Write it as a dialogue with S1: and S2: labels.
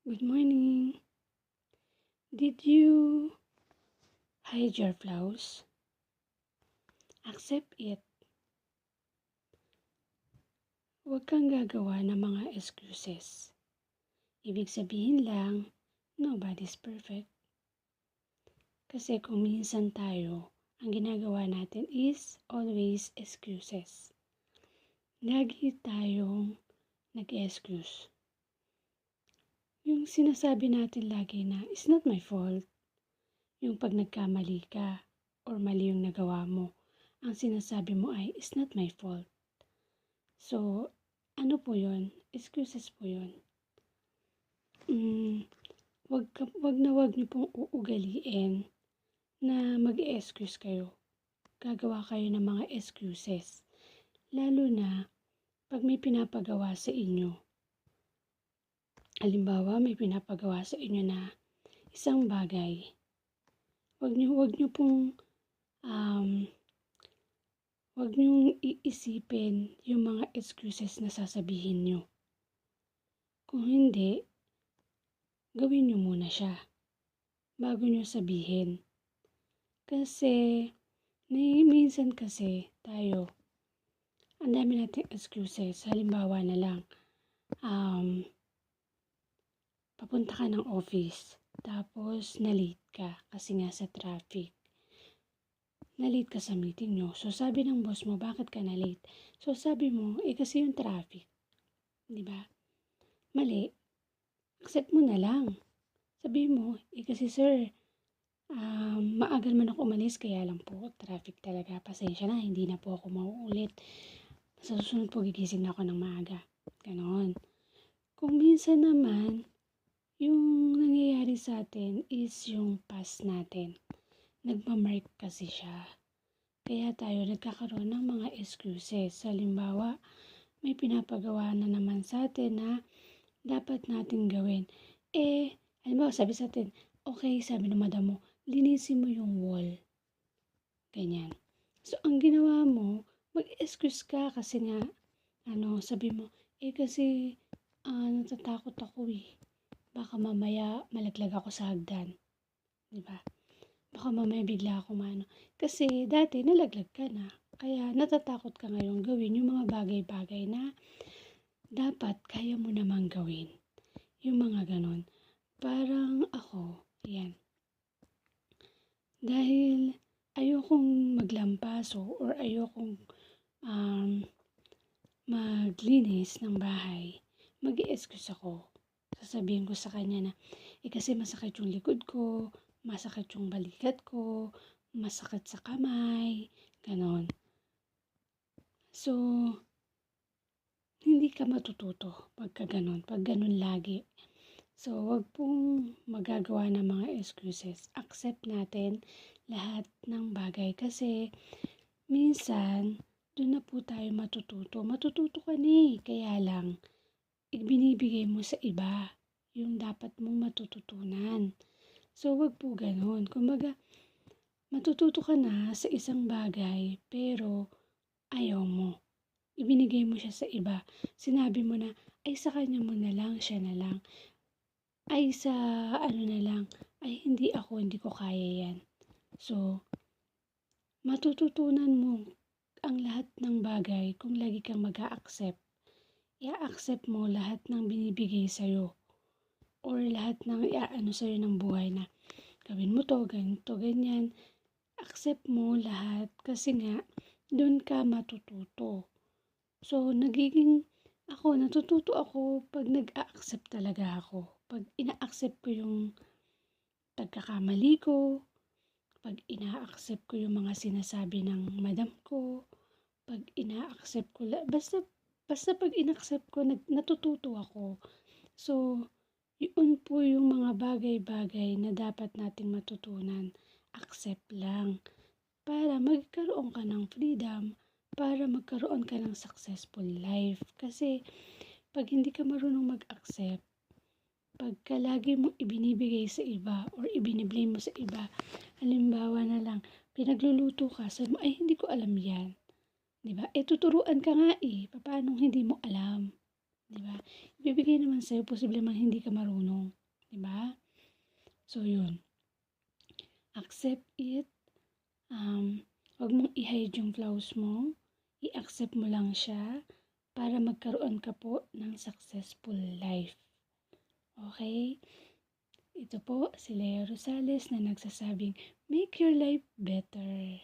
S1: Good morning. Did you hide your flaws? Accept it. Huwag kang gagawa ng mga excuses. Ibig sabihin lang, nobody's perfect. Kasi kung minsan tayo, ang ginagawa natin is always excuses. Lagi tayong nag-excuse. Yung sinasabi natin lagi na, it's not my fault. Yung pag nagkamali ka or mali yung nagawa mo, ang sinasabi mo ay, it's not my fault. So, ano po yun? Excuses po yun. Wag niyo pong uugaliin na mag-excuse kayo. Gagawa kayo ng mga excuses. Lalo na, pag may pinapagawa sa inyo. Halimbawa, may pinapagawa sa inyo na isang bagay. Wag niyo pong Huwag niyong iisipin yung mga excuses na sasabihin niyo. Kung hindi, gawin niyo muna siya bago niyo sabihin. Kasi, minsan kasi tayo, ang dami nating excuses. Halimbawa na lang, papunta ka ng office, tapos na-late ka kasi nga sa traffic. Na-late ka sa meeting nyo. So, sabi ng boss mo, bakit ka na-late? So, sabi mo, kasi yung traffic. Diba? Mali. Accept mo na lang. Sabi mo, kasi sir, maagal man ako umalis, kaya lang po, traffic talaga. Pasensya na, hindi na po ako mauulit. Sa susunod po, gigising na ako ng maaga. Ganon. Kung minsan naman, yung nangyayari sa atin is yung past natin. Nagmamark kasi siya. Kaya tayo nagkakaroon ng mga excuses. Halimbawa, may pinapagawa na naman sa atin na dapat natin gawin. Halimbawa, sabi sa atin, okay, sabi ng madam mo, linisin mo yung wall. Ganyan. So, ang ginawa mo, mag-excuse ka kasi nga, sabi mo, kasi natatakot ako eh. Baka mamaya malaglag ako sa hagdan. Diba? Baka mamaya bigla ako Kasi dati nalaglag ka na. Kaya natatakot ka ngayon gawin yung mga bagay-bagay na dapat kaya mo namang gawin. Yung mga ganon. Parang ako, yan. Dahil ayokong maglampaso or ayokong maglinis ng bahay, mag-i-excuse ako. Sasabihin ko sa kanya na, kasi masakit yung likod ko, masakit yung balikat ko, masakit sa kamay, ganon. So, hindi ka matututo pagka ganon, pag ganon lagi. So, wag pong magagawa ng mga excuses. Accept natin lahat ng bagay kasi minsan, doon na po tayo matututo. Matututo ka na kaya lang, ibinibigay mo sa iba yung dapat mong matututunan. So, wag po ganon. Kumbaga, matututo ka na sa isang bagay, pero ayaw mo. Ibinigay mo siya sa iba. Sinabi mo na, sa kanya mo na lang, siya na lang. Sa na lang, hindi ko kaya yan. So, matututunan mo ang lahat ng bagay kung lagi kang mag-a-accept. I-accept mo lahat ng binibigay sa'yo. Or lahat ng sa'yo ng buhay na gawin mo to, ganito, ganyan. Accept mo lahat kasi nga, doon ka matututo. So, natututo ako pag nag-a-accept talaga ako. Pag ina-accept ko yung pagkakamali ko, pag ina-accept ko yung mga sinasabi ng madam ko, pag ina-accept ko, basta pag ina-accept ko, natututo ako. So, yun po yung mga bagay-bagay na dapat nating matutunan. Accept lang. Para magkaroon ka ng freedom, para magkaroon ka ng successful life. Kasi, pag hindi ka marunong mag-accept, pagka lagi mong ibinibigay sa iba or ibiniblame mo sa iba, halimbawa na lang, pinagluluto ka, sabi mo, hindi ko alam yan. Diba? Tuturuan ka nga paano hindi mo alam. Di ba? Ibibigay naman sa'yo, posible man hindi ka marunong. Di ba? So, yun. Accept it. Huwag mong i-hide yung flaws mo. I-accept mo lang siya para magkaroon ka po ng successful life. Okay? Ito po si Lea Rosales na nagsasabing, make your life better.